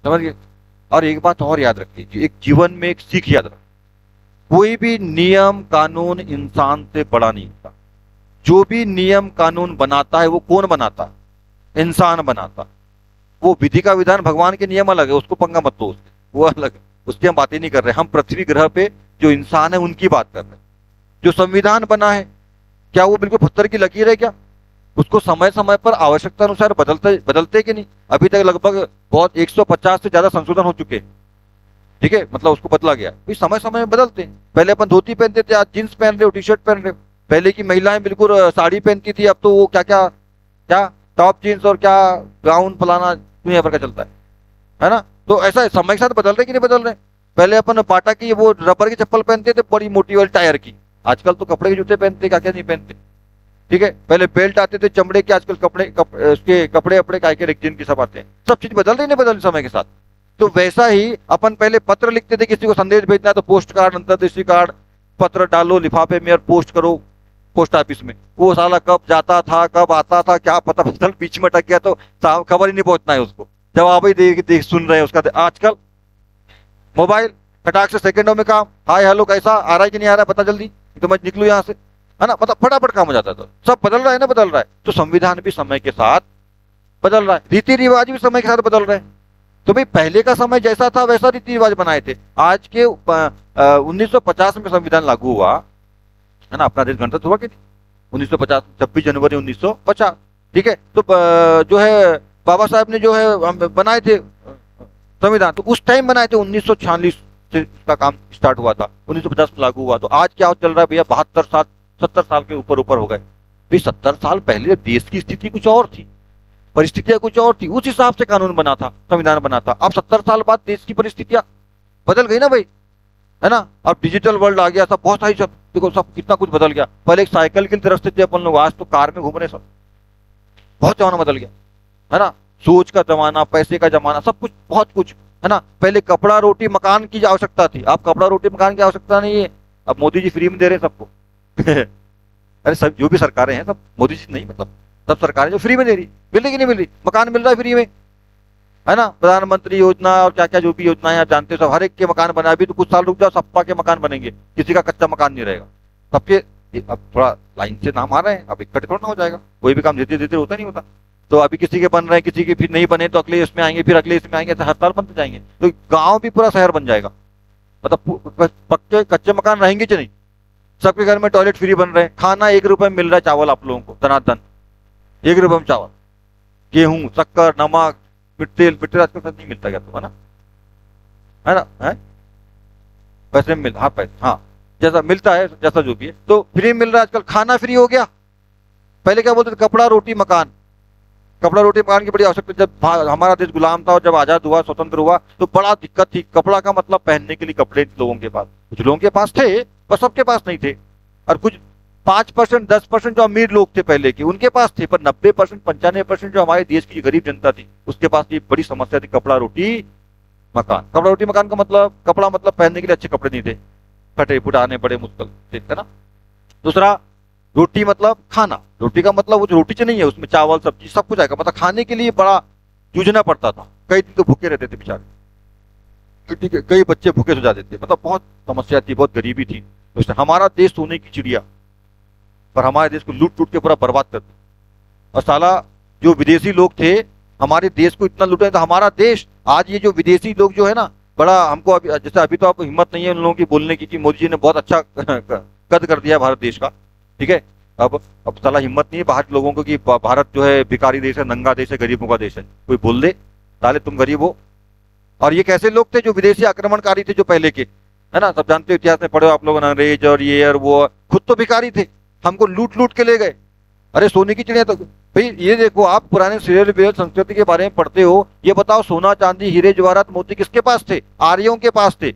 समझ गए। और एक बात और याद रखिए, एक जीवन में एक सीख याद रखिए, कोई भी नियम कानून इंसान से बड़ा नहीं होता। जो भी नियम कानून बनाता है वो कौन बनाता है? इंसान बनाता है। वो विधि का विधान, भगवान के नियम अलग है, उसको पंगा मत दो उससे, वो अलग है, उसकी हम बातें नहीं कर रहे। हम पृथ्वी ग्रह पे जो इंसान है उनकी बात कर रहे हैं। जो संविधान बना है, क्या वो बिल्कुल पत्थर की लकीर है क्या? उसको समय समय पर आवश्यकता अनुसार बदलते बदलते कि नहीं? अभी तक लगभग बहुत 150 से ज्यादा संशोधन हो चुके हैं। ठीक है, मतलब उसको बदला गया है। समय समय में बदलते हैं। पहले अपन धोती पहनते थे, आज जींस पहन रहे हो, टी शर्ट पहन रहे हो। पहले की महिलाएं बिल्कुल साड़ी पहनती थी, अब तो वो क्या क्या क्या टॉप जींस और क्या गाउन फलाना दुनिया भर का चलता है ना। तो ऐसा है, समय के साथ बदल रहे कि नहीं बदल रहे? पहले अपन बाटा की वो रबर की चप्पल पहनते थे, बड़ी मोटी वाली टायर की। आजकल तो कपड़े के जूते पहनते, क्या क्या नहीं पहनते। ठीक है, पहले बेल्ट आते थे चमड़े के, आजकल उसके कपड़े अपने काय के रेक्जिन की सब आते हैं। सब चीज बदल रही नहीं बदल रही समय के साथ। तो वैसा ही अपन पहले पत्र लिखते थे, किसी को संदेश भेजना है तो पोस्ट कार्ड, अंतर्देशीय कार्ड, पत्र डालो लिफाफे में और पोस्ट करो पोस्ट ऑफिस में। वो साला कब जाता था कब आता था क्या पता, पता बीच में अटक गया तो खबर ही नहीं पहुंचना है उसको, जवाब ही देख सुन रहे हैं उसका। आजकल मोबाइल, फटाक से सेकंडों में काम, हाय हेलो कैसा, आ रहा है कि नहीं आ रहा है पता जल्दी, तो मैं निकलूं यहाँ से, है ना। मतलब फटाफट काम हो जाता था। सब बदल रहा है ना, बदल रहा है। तो संविधान भी समय के साथ बदल रहा है, रीति रिवाज भी समय के साथ बदल रहे हैं। तो भाई पहले का समय जैसा था वैसा रीति रिवाज बनाए थे। आज के 1950 में संविधान लागू हुआ, है ना, अपना देश गणतंत्र हुआ कि नहीं? 1950, 26 जनवरी 1950। ठीक है, तो जो है बाबा साहब ने जो है बनाए थे संविधान, तो उस टाइम बनाए थे। 1946 से इसका काम स्टार्ट हुआ था, 1950 में लागू हुआ। तो आज क्या चल रहा है भैया, 72 साल 70 साल के ऊपर ऊपर हो गए। भाई 70 साल पहले देश की स्थिति कुछ और थी, परिस्थितियां कुछ और थी, उस हिसाब से कानून बना था, संविधान बना था। अब 70 साल बाद देश की परिस्थितियां बदल गई ना भाई, है ना। अब डिजिटल वर्ल्ड आ गया, सब बहुत सारी, सब देखो सब कितना कुछ बदल गया। पहले एक साइकिल की तरफ से थे अपन लोग, आज तो कार में घूम रहे, सब बहुत जमाना बदल गया, है ना। सोच का जमाना, पैसे का जमाना, सब कुछ बहुत कुछ, है ना। पहले कपड़ा रोटी मकान की आवश्यकता थी, अब कपड़ा रोटी मकान की आवश्यकता नहीं है। अब मोदी जी फ्री में दे रहे हैं सबको अरे सब जो भी सरकारें हैं सब मोदी जी नहीं, मतलब सब सरकारें जो फ्री में दे रही, मिल रही कि नहीं मिल रही? मकान मिल रहा है फ्री में, है ना। प्रधानमंत्री योजना और क्या क्या जो भी योजनाएं आप जानते हो, सब हर एक के मकान बना। अभी तो कुछ साल रुक जाओ, सबका के मकान बनेंगे, किसी का कच्चा मकान नहीं रहेगा सबके। अब थोड़ा लाइन से नाम आ रहे हैं, अब इकट्ठे थोड़ा ना हो जाएगा, कोई भी काम धीरे धीरे होता नहीं होता। तो अभी किसी के बन रहे हैं, किसी के फिर नहीं बने तो अगले इसमें आएंगे, फिर अगले इसमें आएंगे, तो हर साल बनते जाएंगे। तो गाँव भी पूरा शहर बन जाएगा, मतलब पक्के कच्चे मकान रहेंगे कि नहीं। सबके घर में टॉयलेट फ्री बन रहे हैं, खाना 1 रुपए में मिल रहा है, चावल आप लोगों को धनाधन 1 रुपए में चावल, गेहूं, शक्कर, नमक, तेल, पेट्रोल आजकल सब नहीं मिलता क्या तो, है ना, है पैसे में मिल, हाँ पैसे, हाँ जैसा मिलता है जैसा जो भी है तो फ्री मिल रहा है आजकल। खाना फ्री हो गया। पहले क्या बोलते थे, कपड़ा रोटी मकान, कपड़ा रोटी मकान की बड़ी आवश्यकता। जब हमारा देश गुलाम था और जब आजाद हुआ, स्वतंत्र हुआ, तो बड़ा दिक्कत थी। कपड़ा का मतलब पहनने के लिए कपड़े लोगों के पास, कुछ लोगों के पास थे पर सबके पास नहीं थे। और कुछ 5% 10% जो अमीर लोग थे पहले के, उनके पास थे, पर 90% 95% जो हमारे देश की गरीब जनता थी उसके पास ये बड़ी समस्या थी, कपड़ा रोटी मकान। कपड़ा रोटी मकान का मतलब, कपड़ा मतलब पहनने के लिए अच्छे कपड़े नहीं थे, फटे फुटाने बड़े मुश्किल थे, है ना। दूसरा, रोटी मतलब खाना। रोटी का मतलब वो जो रोटी नहीं है, उसमें चावल सब्जी सब कुछ आएगा, मतलब खाने के लिए बड़ा जूझना पड़ता था। कई दिन तो भूखे रहते थे बेचारे, कई बच्चे भूखे सो जाते थे, मतलब बहुत समस्या थी, बहुत गरीबी थी। तो हमारा देश सोने की चिड़िया, पर हमारे देश को लूट लूट के पूरा बर्बाद कर दिया। और साला जो विदेशी लोग थे हमारे देश को इतना लूटे, तो हमारा देश आज ये जो विदेशी लोग जो है ना, बड़ा हमको अभी, जैसे अभी तो आप हिम्मत नहीं है उन लोगों की बोलने की कि मोदी जी ने बहुत अच्छा कद कर दिया भारत देश का। ठीक है, अब साला हिम्मत नहीं है बाहर लोगों को कि भारत जो है भिखारी देश है, नंगा देश है, गरीबों का देश है। कोई बोल दे साले तुम गरीब हो। और ये कैसे लोग थे जो विदेशी आक्रमणकारी थे जो पहले के, है ना, सब जानते हो, इतिहास में पढ़े हो आप लोगों ने, अंग्रेज और ये और वो, खुद तो भिखारी थे, हमको लूट लूट के ले गए। अरे सोने की चिड़िया। तो भाई ये देखो, आप पुराने सीरियल विरियल संस्कृति के बारे में पढ़ते हो, ये बताओ सोना चांदी हीरे जवाहरात मोती किसके पास थे? आर्यों के पास थे।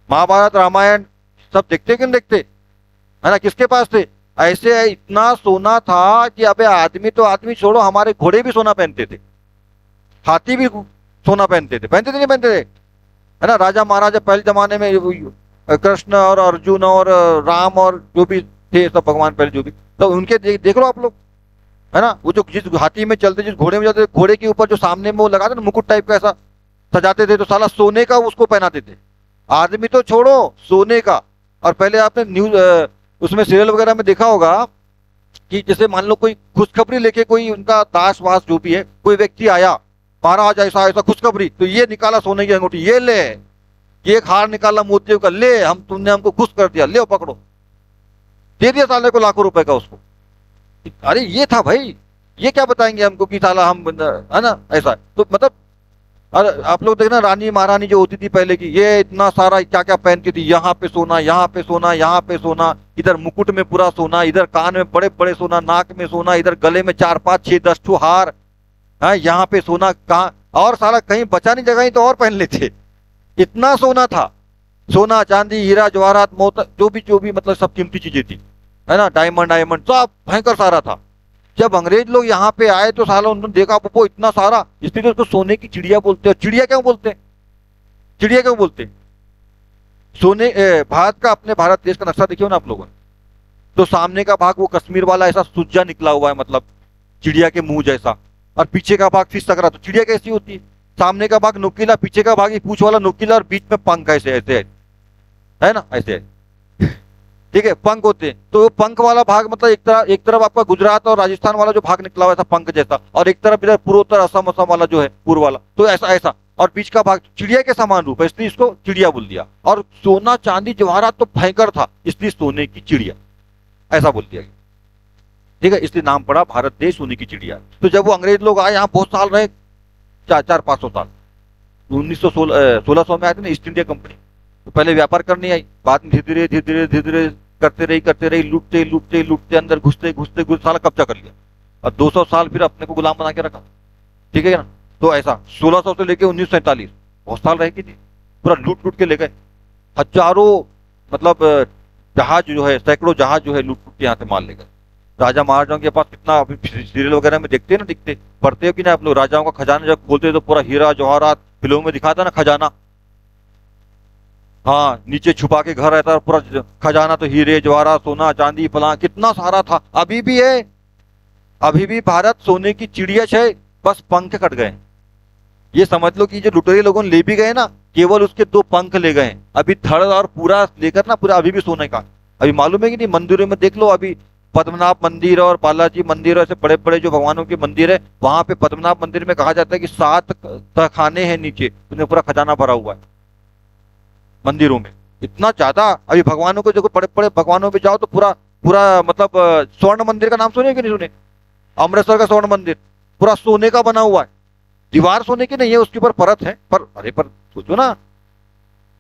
महाभारत रामायण सब देखते कि नहीं देखते, है ना, किसके पास थे? ऐसे इतना सोना था कि अबे आदमी तो आदमी छोड़ो, हमारे घोड़े भी सोना पहनते थे, हाथी भी सोना पहनते थे, पहनते थे नहीं पहनते थे, है ना। राजा महाराजा पहले जमाने में कृष्ण और अर्जुन और राम और जो भी थे सब भगवान पहले जो भी, तो उनके देख लो आप लोग, है ना। वो जो जिस हाथी में चलते, जिस घोड़े में चलते, घोड़े के ऊपर जो सामने में वो लगा था ना मुकुट टाइप का ऐसा, सजाते थे तो साला सोने का उसको पहनाते थे। आदमी तो छोड़ो, सोने का। और पहले आपने न्यूज उसमें सीरियल वगैरह में देखा होगा कि जैसे मान लो कोई खुशखबरी लेके कोई उनका दास वास जो भी है, कोई व्यक्ति आया, महाराज ऐसा ऐसा खुशखबरी, तो ये निकाला सोने की अंगूठी, ये ले, ये एक हार निकाला मोतियों का, ले हम तुमने हमको खुश कर दिया, ले पकड़ो, दे दिया साले को लाखों रुपए का उसको। अरे ये था भाई, ये क्या बताएंगे हमको कि साला हम है ना ऐसा। तो मतलब अरे आप लोग देखना, रानी महारानी जो होती थी पहले की, ये इतना सारा क्या क्या पहनती थी, यहाँ पे सोना, यहाँ पे सोना, यहाँ पे सोना, इधर मुकुट में पूरा सोना, इधर कान में बड़े बड़े सोना, नाक में सोना, इधर गले में 4 5 6 10 ठू हार, हाँ यहाँ पे सोना, कहाँ और सारा कहीं बचा नहीं, जगह ही तो और पहन लेते, इतना सोना था। सोना चांदी हीरा जवाहरात मोती जो भी मतलब सब कीमती चीजें थी, है ना, डायमंड डायमंड सब भयंकर सारा था। जब अंग्रेज लोग यहाँ पे आए तो साला उन्होंने देखा वो इतना सारा, इसलिए उसको सोने की चिड़िया बोलते हैं। चिड़िया क्यों बोलते हैं, चिड़िया क्यों बोलते हैं? सोने भारत का, अपने भारत देश का नक्शा देखियो ना आप लोगों ने, तो सामने का भाग वो कश्मीर वाला ऐसा सुज्जा निकला हुआ है, मतलब चिड़िया के मुंह जैसा, और पीछे का भाग फिश सकरा। तो चिड़िया कैसी होती है? सामने का भाग नुकीला, पीछे का भाग पूंछ वाला नुकीला, और बीच में पंख ऐसे ऐसे है ना, ऐसे ठीक है, पंख होते हैं। तो पंख वाला भाग मतलब एक तरफ आपका गुजरात और राजस्थान वाला जो भाग निकला हुआ ऐसा पंख जैसा, और एक तरफ इधर पूर्वोत्तर असम असम वाला जो है पूर्व वाला, तो ऐसा ऐसा, और बीच का भाग चिड़िया के समान रूप है, इसलिए इसको चिड़िया बोल दिया। और सोना चांदी जवाहरात तो भयंकर था, इसलिए सोने की चिड़िया ऐसा बोल दिया गया, ठीक है, इसलिए नाम पड़ा भारत देश सोने की चिड़िया। तो जब वो अंग्रेज लोग आए यहाँ बहुत साल रहे, 400-500 साल, 1600 में आए थे ना ईस्ट इंडिया कंपनी, तो पहले व्यापार करने आई, बाद में धीरे धीरे करते रही, लूटते लूटते लूटते अंदर घुसते घुसते साला कब्जा कर लिया, और 200 साल फिर अपने को गुलाम बना के रखा, ठीक है ना। तो ऐसा 1600 से लेके 1947 बहुत साल रह गई थी, पूरा लूट लूट के ले गए, हजारों मतलब जहाज जो है, सैकड़ों जहाज जो है लूट लूट के यहाँ से माल ले गए। राजा महाराजाओं के पास कितना, अभी सीरियल वगैरह में देखते हैं ना, दिखते पढ़ते हो कि ना आप लोग, राजाओं का खजाना जब खोलते तो पूरा हीरा जवाहरात, फिल्मों में दिखाता ना खजाना, हाँ नीचे छुपा के घर रहता है पूरा खजाना, तो हीरे जवाहरात सोना चांदी फलां कितना सारा था। अभी भी है, अभी भी भारत सोने की चिड़िया है, बस पंख कट गए। ये समझ लो कि जो लुटेरे लोगों ने ले भी गए ना, केवल उसके 2 पंख ले गए, अभी धड़ और पूरा लेकर ना पूरा अभी भी सोने का। अभी मालूम है कि नहीं, मंदिरों में देख लो, अभी पद्मनाभ मंदिर और बालाजी मंदिर, ऐसे बड़े बड़े जो भगवानों के मंदिर है, वहां पे पद्मनाभ मंदिर में कहा जाता है कि 7 तहखाने हैं नीचे, उसमें पूरा खजाना भरा हुआ है मंदिरों में, इतना ज्यादा। अभी भगवानों को देखो, बड़े बड़े भगवानों पे जाओ तो पूरा पूरा मतलब स्वर्ण मंदिर का नाम सुने कि नहीं सुने? अमृतसर का स्वर्ण मंदिर पूरा सोने का बना हुआ है, दीवार सोने की नहीं है, उसके ऊपर परत है, पर अरे पर सोचो ना,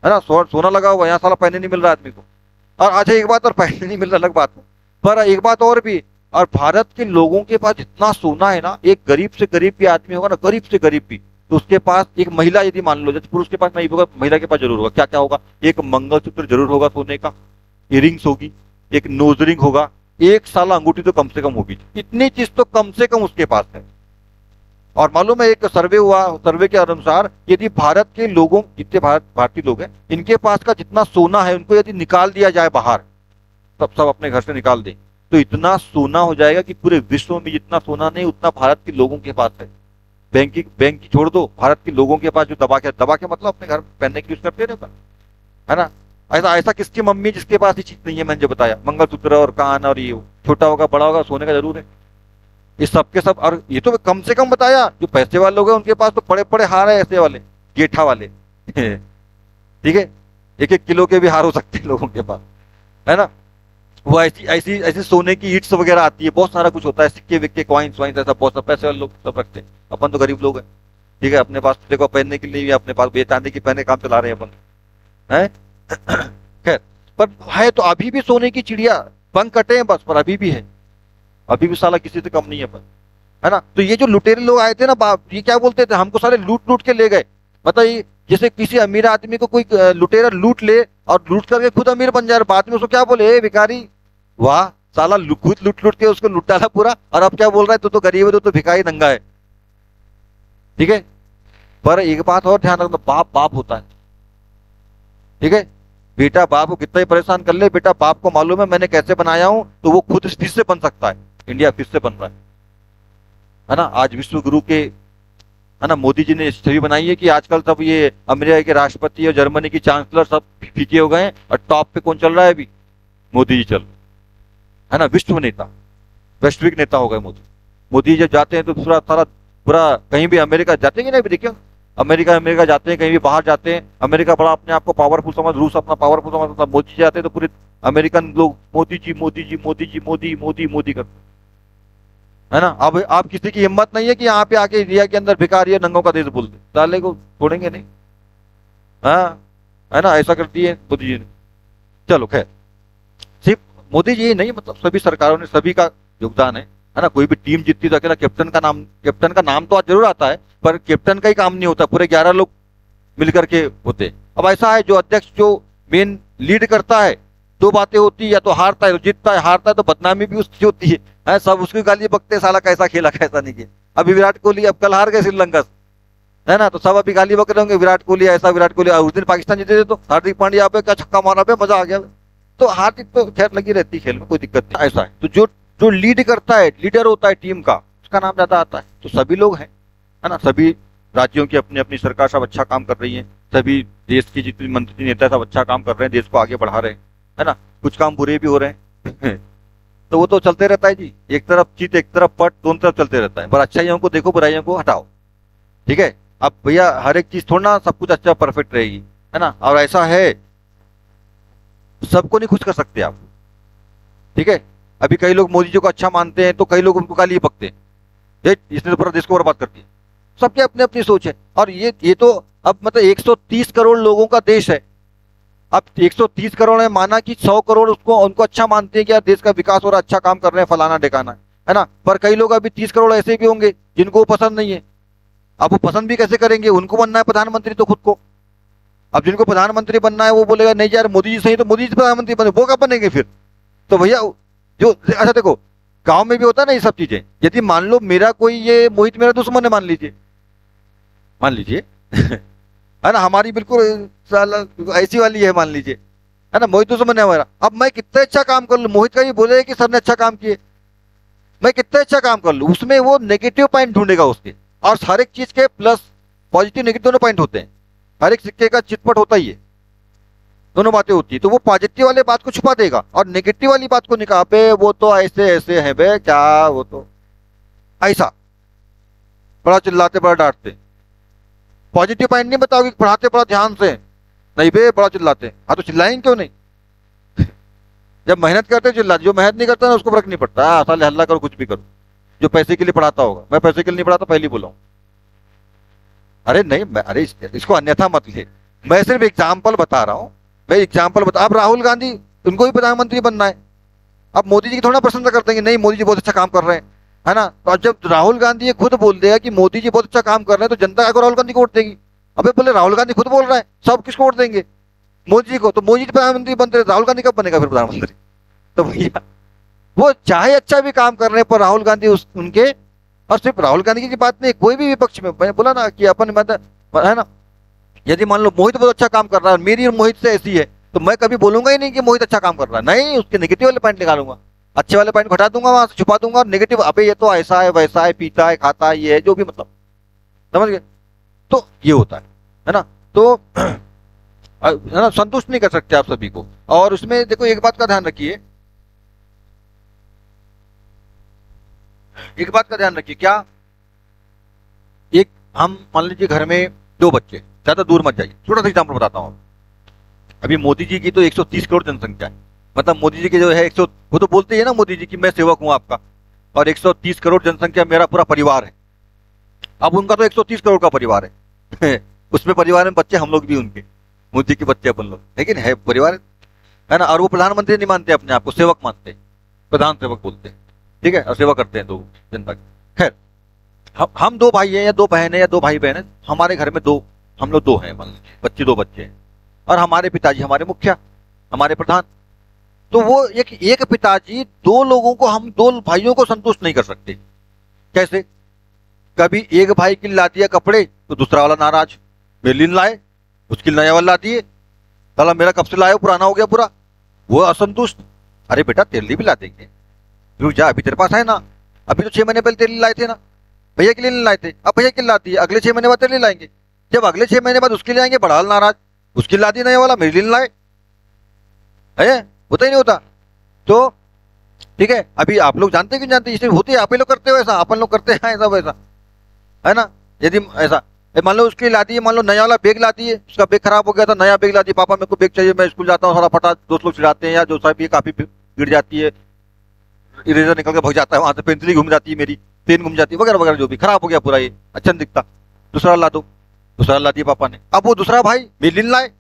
है ना, सोना लगा हुआ है, यहाँ साला पहने नहीं मिल रहा आदमी को। और अच्छा एक बात और, पहने नहीं मिल रहा अलग बात है, पर एक बात और भी, और भारत के लोगों के पास इतना सोना है ना, एक गरीब से गरीब भी आदमी होगा ना, गरीब से गरीब भी, तो उसके पास एक महिला यदि मान लो, जैसे पुरुष के पास नहीं होगा, महिला के पास जरूर होगा। क्या क्या होगा? एक मंगलसूत्र जरूर होगा सोने का, इयरिंग्स होगी, एक नोज रिंग होगा, एक साला अंगूठी तो कम से कम होगी, इतनी चीज तो कम से कम उसके पास है। और मालूम है, एक सर्वे हुआ, सर्वे के अनुसार यदि भारत के लोगों, जितने भारतीय लोग हैं, इनके पास का जितना सोना है, उनको यदि निकाल दिया जाए बाहर, सब अपने घर से निकाल दें, तो इतना सोना हो जाएगा कि पूरे विश्व में जितना सोना नहीं उतना भारत के लोगों के पास है। बैंक की छोड़ दो, भारत के लोगों के पास जो दबा के मतलब अपने घर पहनने के यूज करते रहता है ना। ऐसा ऐसा किसकी मम्मी जिसके पास ये चीज नहीं है? मैंने जो बताया, मंगलसूत्र और कान, और ये छोटा होगा बड़ा होगा, सोने का जरूर है। ये सब के सब, और ये तो कम से कम बताया, जो पैसे वाले लोग हैं उनके पास तो बड़े बड़े हार है, ऐसे वाले गेठा वाले ठीक है, 1-1 किलो के भी हार हो सकते हैं लोगों के पास, है ना। वो ऐसी ऐसी ऐसी सोने की ईट्स वगैरह आती है, बहुत सारा कुछ होता है, सिक्के विक्के कॉइन्स वाइन्स, ऐसा बहुत सब पैसे वाले लोग सब रखते हैं। अपन तो गरीब लोग हैं, ठीक है, अपने पास देखो पहनने के लिए अपने पास चांदी की पहने काम चला रहे हैं अपन, है खैर। पर है तो अभी भी सोने की चिड़िया, पंख कटे हैं बस, पर अभी भी है, अभी भी साला किसी से कम नहीं है अपन, है ना। तो ये जो लुटेरे लोग आए थे ना, ये क्या बोलते थे, हमको सारे लूट लूट के ले गए। बताइए, जैसे किसी अमीर आदमी को कोई लुटेरा लूट ले और लूट करके खुद अमीर बन जाए, बाद में उसको क्या बोले, ए भिखारी, वाह साला खुद लूट लूट के उसको लूट डाला पूरा, और अब क्या बोल रहा है, तो गरीब है, तो भिखारी नंगा है, ठीक है। पर एक बात और ध्यान रखना, बाप बाप होता है, ठीक है। बेटा बाप को कितना ही परेशान कर ले, बेटा बाप को मालूम है मैंने कैसे बनाया हूं, तो वो खुद फिर से बन सकता है। इंडिया फिर से बन रहा है ना। आज विश्व गुरु के है ना। मोदी जी ने छवि बनाई है कि आजकल सब ये अमेरिका के राष्ट्रपति और जर्मनी की चांसलर सब फीके हो गए हैं, और टॉप पे कौन चल रहा है अभी? मोदी जी चल रहे हैं, है ना। विश्व नेता, वैश्विक नेता हो गए मोदी। मोदी जब जाते हैं तो पूरा सारा पूरा, कहीं भी अमेरिका जाते हैं कि नहीं, भी देखिए अमेरिका अमेरिका जाते हैं, कहीं भी बाहर जाते हैं, अमेरिका बड़ा अपने आप को पावरफुल समझ, रूस अपना पावरफुल समझ, मोदी जी जाते हैं तो पूरे अमेरिकन लोग मोदी जी मोदी जी मोदी जी मोदी मोदी मोदी करते हैं, है ना। अब आप किसी की हिम्मत नहीं है कि यहाँ पे आके इंडिया के अंदर भिखारी नंगों का देश बोल दे, साले को छोड़ेंगे नहीं, हाँ, है ना। ऐसा करती है मोदी जी ने। चलो खैर, सिर्फ मोदी जी ही नहीं, मतलब सभी सरकारों ने, सभी का योगदान है ना। कोई भी टीम जीतती तो अकेला कैप्टन का नाम तो आज जरूर आता है, पर कैप्टन का ही काम नहीं होता, पूरे 11 लोग मिलकर के होते। अब ऐसा है, जो अध्यक्ष जो मेन लीड करता है, दो बातें होती है, या तो हारता है तो जीतता है, हारता है तो बदनामी भी उसकी होती है, सब उसकी गाली बकते, साला कैसा खेला कैसा नहीं किया। अभी विराट कोहली अब कल हार गए श्रीलंका से, है ना, तो सब अभी गाली बक रहे होंगे, विराट कोहली ऐसा, विराट कोहली। उस दिन पाकिस्तान जीते थे तो हार्दिक पांड्या पे क्या छक्का मारा पे, मजा आ गया। तो हार जीत तो खैर लगी रहती है खेल में, कोई दिक्कत नहीं। ऐसा है, तो जो जो लीड करता है, लीडर होता है टीम का, उसका नाम ज्यादा आता है। तो सभी लोग हैं, है ना, सभी राज्यों की अपनी अपनी सरकार सब अच्छा काम कर रही है, सभी देश की जितनी मंत्री नेता सब अच्छा काम कर रहे हैं, देश को आगे बढ़ा रहे हैं, है ना। कुछ काम बुरे भी हो रहे हैं तो वो तो चलते रहता है जी, एक तरफ चित एक तरफ पट, दोनों तरफ चलते रहता है। पर अच्छाइयों को देखो, बुराइयों को हटाओ, ठीक है। अब भैया हर एक चीज थोड़ा ना सब कुछ अच्छा परफेक्ट रहेगी, है ना। और ऐसा है, सबको नहीं खुश कर सकते आप, ठीक है। अभी कई लोग मोदी जी को अच्छा मानते हैं तो कई लोग उनको गाली बकते हैं, इसने तो पूरा देश को बर्बाद कर दिया। सबकी अपनी अपनी सोच है। और ये तो अब मतलब 130 करोड़ लोगों का देश है। अब 130 करोड़ है, माना कि 100 करोड़ उसको उनको अच्छा मानते हैं कि यार देश का विकास हो रहा, अच्छा काम कर रहे हैं, फलाना ढिकाना, है ना। पर कई लोग अभी 30 करोड़ ऐसे भी होंगे जिनको वो पसंद नहीं है। अब वो पसंद भी कैसे करेंगे, उनको बनना है प्रधानमंत्री तो खुद को। अब जिनको प्रधानमंत्री बनना है वो बोलेगा नहीं यार मोदी जी सही, तो मोदी जी प्रधानमंत्री बने, वो कब बनेंगे फिर? तो भैया जो, अच्छा देखो, गांव में भी होता है ना ये सब चीजें। यदि मान लो मेरा कोई, ये मोहित मेरा दुश्मन है, मान लीजिए है ना, हमारी बिल्कुल ऐसी वाली है, मान लीजिए, है ना, मोहित दुश्मन है हमारा। अब मैं कितना अच्छा काम कर लूं, मोहित का ये बोले कि सर ने अच्छा काम किए, मैं कितना अच्छा काम कर लूं, उसमें वो नेगेटिव पॉइंट ढूंढेगा उसके। और हर एक चीज के प्लस पॉजिटिव नेगेटिव दोनों पॉइंट होते हैं, हर एक सिक्के का चितपट होता ही है, दोनों बातें होती है। तो वो पॉजिटिव वाले बात को छुपा देगा और नेगेटिव वाली बात को निकाल पे, वो तो ऐसे ऐसे है बे, क्या वो तो ऐसा, बड़ा चिल्लाते बड़ा डांटते। पॉजिटिव पॉइंट नहीं बताओगे, पढ़ाते बड़ा ध्यान से, नहीं बे बड़ा चिल्लाते। हाँ तो चिल्लाएंगे क्यों नहीं? जब मेहनत करते चिल्ला, जो मेहनत नहीं करता ना उसको फर्क नहीं पड़ता, साले हल्ला करो कुछ भी करो। जो पैसे के लिए पढ़ाता होगा, मैं पैसे के लिए नहीं पढ़ाता, पहले बोला हूं। अरे नहीं, अरे इसको अन्यथा मत ले, मैं सिर्फ एग्जाम्पल बता रहा हूं, मैं एग्जाम्पल बता। अब राहुल गांधी, उनको भी प्रधानमंत्री बनना है। अब मोदी जी की थोड़ा प्रशंसा करते हैं कि नहीं मोदी जी बहुत अच्छा काम कर रहे हैं, है ना। तो जब राहुल गांधी ये खुद बोल देगा कि मोदी जी बहुत अच्छा काम कर रहे हैं, तो जनता को राहुल गांधी को वोट देगी। अबे बोले राहुल गांधी खुद बोल रहा है, सब किसको वोट देंगे? मोदी जी को। तो मोदी जी प्रधानमंत्री बनते, राहुल गांधी कब बनेगा फिर प्रधानमंत्री? तो भैया वो चाहे अच्छा भी काम कर रहे हैं, पर राहुल गांधी उनके, और सिर्फ राहुल गांधी की बात नहीं, कोई भी विपक्ष में, मैंने बोला ना कि अपन मतलब, है ना, यदि मान लो मोहित बहुत अच्छा काम कर रहा है, मेरी और मोहित से ऐसी है, तो मैं कभी बोलूंगा ही नहीं कि मोहित अच्छा काम कर रहा है, नहीं, उसके नेगेटिव वाले पॉइंट निकालूंगा, अच्छे वाले पॉइंट हटा दूंगा, वहां से छुपा दूंगा, और नेगेटिव, अबे ये तो ऐसा है वैसा है, पीता है खाता है, ये है, जो भी, मतलब समझ गए। तो ये होता है ना। तो है ना, संतुष्ट नहीं कर सकते आप सभी को। और उसमें देखो एक बात का ध्यान रखिए, एक बात का ध्यान रखिए, क्या, एक हम मान लीजिए घर में दो बच्चे, ज्यादा दूर मत जाइए, छोटा सा एग्जाम्पल बताता हूँ। अभी मोदी जी की तो 130 करोड़ जनसंख्या है, मतलब मोदी जी की जो है 100, वो तो बोलते हैं ना मोदी जी की मैं सेवक हूं आपका, और 130 करोड़ जनसंख्या मेरा पूरा परिवार है। अब उनका तो 130 करोड़ का परिवार है उसमें परिवार में बच्चे हम लोग भी उनके, मोदी के बच्चे अपन लोग, लेकिन है परिवार, है ना। और वो प्रधानमंत्री नहीं मानते अपने आप को, सेवक मानते, प्रधान सेवक बोलते हैं, ठीक है, और सेवा करते हैं दो जनता की। खैर, हम दो भाई हैं या दो बहन है या दो भाई बहन है, हमारे घर में दो, हम लोग दो हैं, मान लीजिए बच्चे, दो बच्चे हैं, और हमारे पिताजी हमारे मुखिया, हमारे प्रधान। तो वो एक पिताजी दो लोगों को, हम दो भाइयों को संतुष्ट नहीं कर सकते। कैसे? कभी एक भाई के लिए ला दिया कपड़े तो दूसरा वाला नाराज, मेरे लिए लाए, उसके लिए नया वाला ला दिए, साला मेरा कब से लाया पुराना हो गया पूरा, वो असंतुष्ट। अरे बेटा तेरे लिए भी ला देंगे, रुक जा, अभी तेरे पास है ना, अभी तो 6 महीने पहले तेरे लिए लाए थे ना, भैया के लिए नहीं लाए थे, अब भैया के लिए लाती है, अगले 6 महीने बाद तेरे लिए लाएंगे। जब अगले 6 महीने बाद उसके लिए आएंगे, बड़ा हाल नाराज, उसके लिए ला दी नया वाला, मेरे लिए नहीं लाए। है, होता ही नहीं होता। तो ठीक है, अभी आप लोग जानते कि नहीं जानते, इसलिए होती है, आप ही लोग करते हो ऐसा, अपन लोग करते हैं ऐसा वैसा, है ना। यदि ऐसा मान लो उसके लिए लाती है, मान लो नया वाला बैग लाती है, उसका बैग खराब हो गया था, नया बैग लाती है, पापा मेरे को बैग चाहिए, मैं स्कूल जाता हूँ, सारा फटा, दोस्त लोग चिढ़ाते हैं, या जो साहब ये काफी गिर जाती है, इरेजर निकल के भाग जाता है वहां से, पेंसिल घूम जाती है मेरी, पेन घूम जाती है, वगैरह वगैरह, जो भी खराब हो गया पूरा, ये अच्छा नहीं दिखता, दूसरा ला दो। दूसरा ला दिया पापा ने, अब वो दूसरा भाई मेरे लिए लाए,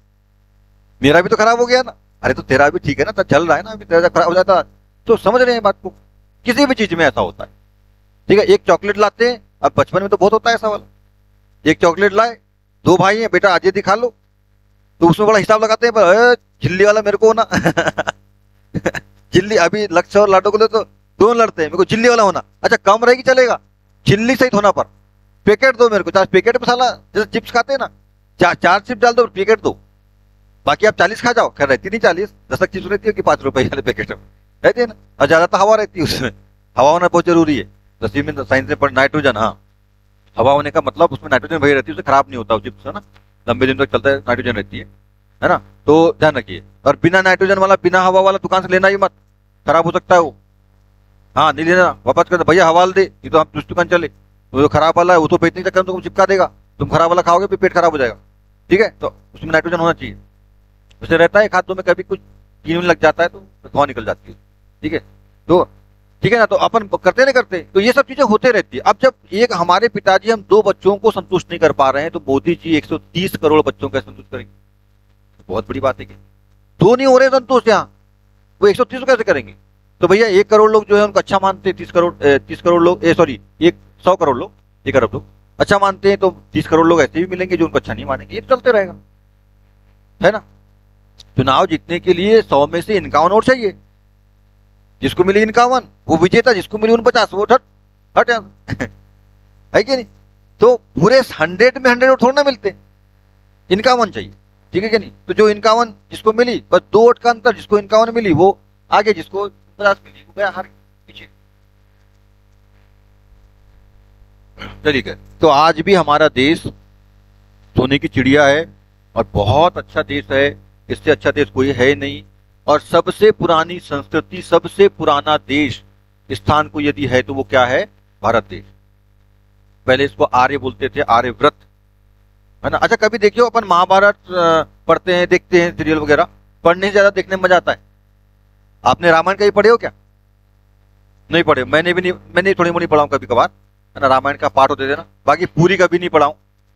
मेरा भी तो खराब हो गया ना। अरे तो तेरा भी ठीक है ना, तो चल रहा है ना, अभी तेरा खराब हो जाता। तो समझ रहे हैं बात को, किसी भी चीज में ऐसा होता है। ठीक है, एक चॉकलेट लाते हैं, अब बचपन में तो बहुत होता है ऐसा वाला, एक चॉकलेट लाए, 2 भाई हैं, बेटा आज ये दिखा लो, तो उसमें बड़ा हिसाब लगाते हैं, पर झिल्ली वाला मेरे को होना झिल्ली, अभी लक्ष्य और लाडो को ले तो दोनों लड़ते हैं, मेरे को झिल्ली वाला होना, अच्छा कम रहेगी चलेगा, झिल्ली सहित होना, पर पैकेट दो मेरे को, 4 पैकेट मसाला, जैसे चिप्स खाते हैं ना, 4 चिप्स डाल दो, पैकेट दो, बाकी आप 40 खा जाओ। खैर रहती नहीं 40, 10 चिप्स रहती है कि 5 रुपए वाले पैकेट में रहती है ना, और ज्यादातर हवा रहती है उसमें, हवा होना बहुत जरूरी है। 10वीं में साइंस में पढ़ नाइट्रोजन, हाँ हवा होने का मतलब उसमें नाइट्रोजन भरी रहती है, उससे खराब नहीं होता चिप्स, है ना, लंबे दिन तक चलता है, नाइट्रोजन रहती है ना, तो ध्यान रखिए। और बिना नाइट्रोजन वाला, बिना हवा वाला दुकान से लेना ही मत, खराब हो सकता है वो, हाँ नहीं लेना, वापस कर दो, भैया हवा दे, ये तो हम दूसरी दुकान चले, वो जो खराब वाला है वो तो पेट नहीं चक्कर तुम चिपका देगा, तुम खराब वाला खाओगे फिर पेट खराब हो जाएगा। ठीक है, तो उसमें नाइट्रोजन होना चाहिए, उसे रहता है खाद्यों में, कभी कुछ कीड़े लग जाता है तो धुआं निकल जाती है। ठीक है, तो ठीक है ना, तो अपन करते नहीं करते, तो ये सब चीजें होते रहती है। अब जब एक हमारे पिताजी हम 2 बच्चों को संतुष्ट नहीं कर पा रहे हैं, तो मोदी जी 130 करोड़ बच्चों को संतुष्ट करेंगे, तो बहुत बड़ी बात है कि 2 नहीं हो रहे संतुष्ट, यहाँ वो 130 को कैसे करेंगे। तो भैया 1 करोड़ लोग जो है उनको अच्छा मानते हैं, 30 करोड़ लोग, सॉरी 100 करोड़ लोग, 1 अरब लोग अच्छा मानते हैं, तो 30 करोड़ लोग ऐसे भी मिलेंगे जो उनको अच्छा नहीं मानेंगे, ये तो चलते रहेगा, है ना। चुनाव जीतने के लिए 100 में से 51 वोट चाहिए, जिसको मिली 51 वो विजेता, जिसको मिली 49 वो हट हट है कि नहीं। तो पूरे 100 में 100 वोट थोड़ा ना मिलते, 51 चाहिए, ठीक है कि नहीं। तो जो 51 जिसको मिली, बस 2 वोट का अंतर, जिसको 51 मिली वो आगे, जिसको 50 मिली वो गया हार पीछे। चलिए, तो आज भी हमारा देश सोने की चिड़िया है और बहुत अच्छा देश है, इससे अच्छा देश कोई है नहीं। और सबसे पुरानी संस्कृति, सबसे पुराना देश स्थान को यदि है तो वो क्या है, भारत देश। पहले इसको आर्य बोलते थे, आर्यव्रत, है ना। अच्छा कभी देखियो, अपन महाभारत पढ़ते हैं, देखते हैं सीरियल वगैरह, पढ़ने से ज्यादा देखने में मजा आता है। आपने रामायण कहीं पढ़े हो क्या? नहीं पढ़े, मैंने भी नहीं, मैंने थोड़ी मोड़ी पढ़ा हूं कभी कभार, है ना, रामायण का पाठ होते थे ना, बाकी पूरी कभी नहीं पढ़ा हूं,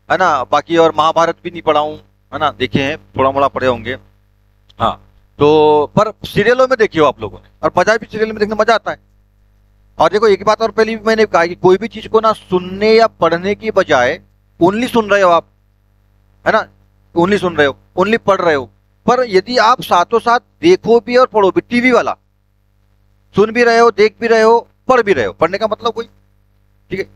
है ना, बाकी और महाभारत भी नहीं पढ़ा हूं, है ना, देखे हैं थोड़ा मोड़ा पढ़े होंगे, हाँ। तो पर सीरियलों में देखियो आप लोगों ने, और पंजाबी सीरियल में देखने मजा आता है। और देखो एक बात और पहले भी मैंने कहा कि कोई भी चीज को ना सुनने या पढ़ने की बजाय ओनली सुन रहे हो आप, है ना, ओनली सुन रहे हो, ओनली पढ़ रहे हो, पर यदि आप साथों साथ देखो भी और पढ़ो भी, टीवी वाला सुन भी रहे हो, देख भी रहे हो, पढ़ भी रहे हो, पढ़ने का मतलब कोई, ठीक है,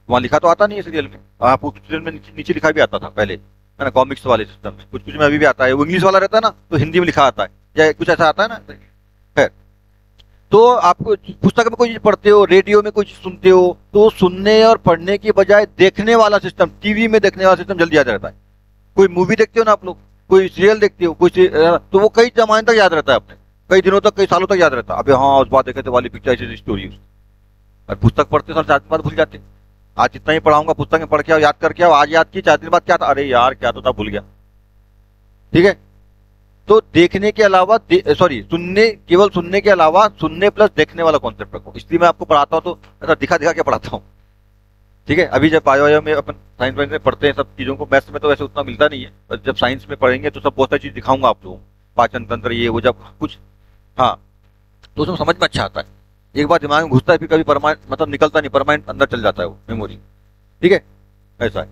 वहां लिखा तो आता नहीं है सीरियल में, आप कुछ सीरियल में नीचे लिखा भी आता था पहले, है ना, कॉमिक्स वाले सिस्टम में, कुछ कुछ में अभी भी आता है, वो इंग्लिश वाला रहता है ना तो हिंदी में लिखा आता है, या कुछ ऐसा आता है ना, खैर। तो आपको पुस्तक में कोई चीज पढ़ते हो, रेडियो में कोई चीज सुनते हो, तो सुनने और पढ़ने की बजाय देखने वाला सिस्टम, टीवी में देखने वाला सिस्टम जल्दी याद रहता है। कोई मूवी देखते हो ना आप लोग, कोई सीरियल देखते हो, तो वो कई जमाने तक याद रहता है, अपने कई दिनों तक, कई सालों तक याद रहता है। अबे हाँ उस बात देखे थे वाली पिक्चर, ऐसी स्टोरी। और पुस्तक पढ़ते सर 4 दिन बाद भूल जाते, आज जितना ही पढ़ाऊंगा पुस्तक में पढ़ के आओ, याद करके आओ, आज याद की 4 दिन बाद क्या था, अरे यार क्या तो था, भूल गया। ठीक है, तो देखने के अलावा सॉरी सुनने, केवल सुनने के अलावा सुनने प्लस देखने वाला कॉन्सेप्ट रखो, इसलिए मैं आपको पढ़ाता हूँ तो ऐसा दिखा दिखा के पढ़ाता हूँ। ठीक है, अभी जब बायो में अपन साइंस में पढ़ते हैं सब चीजों को, मैथ्स में तो वैसे उतना मिलता नहीं है, पर जब साइंस में पढ़ेंगे तो सब बहुत सारी चीज दिखाऊंगा आप लोगों को, पाचन तंत्र ये वो, जब कुछ, हाँ, तो उसमें समझ में अच्छा आता है। एक बार दिमाग में घुसता है फिर कभी परमानेंट मतलब निकलता नहीं, परमानेंट अंदर चल जाता है वो मेमोरी। ठीक है, ऐसा है।